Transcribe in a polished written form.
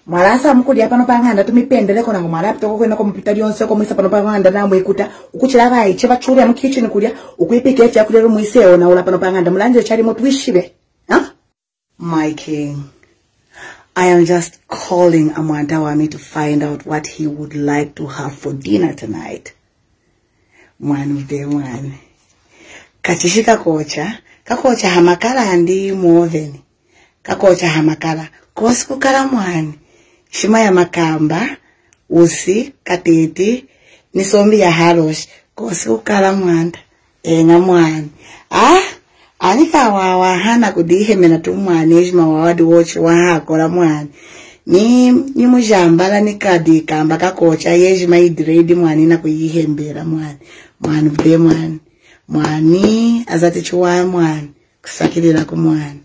Mwarasa mukudi pano panganda tumipendele kona ngomara pitoko kwenda kompyuta yonse komisa pano panganda namwe ikuta ukuchira bayi cheba churi mu kitchen kudya ukuipika efya kudero muiseo na ula pano panganda mulanje chali motwishibe my king. I am just calling Amwanda Wami to find out what he would like to have for dinner tonight. One of them one. Kachishika kakocha hamakala andi muoveni. Kakocha hamakala kosi kukala mwani. Shima ya makamba, usi, katiti, nisombi ya harosh, kosi kukala mwanda. Enga mwani. Anika wahana kudihe menatu mwani, ejima wawadi wochi wahakola mwani. Ni mujambala nikadi kamba kakocha, ejima idredi mwani na kuyihembera mwani. Mwani vde mwani. Mwani azati chuwa mwani. Kusakilila kumwani.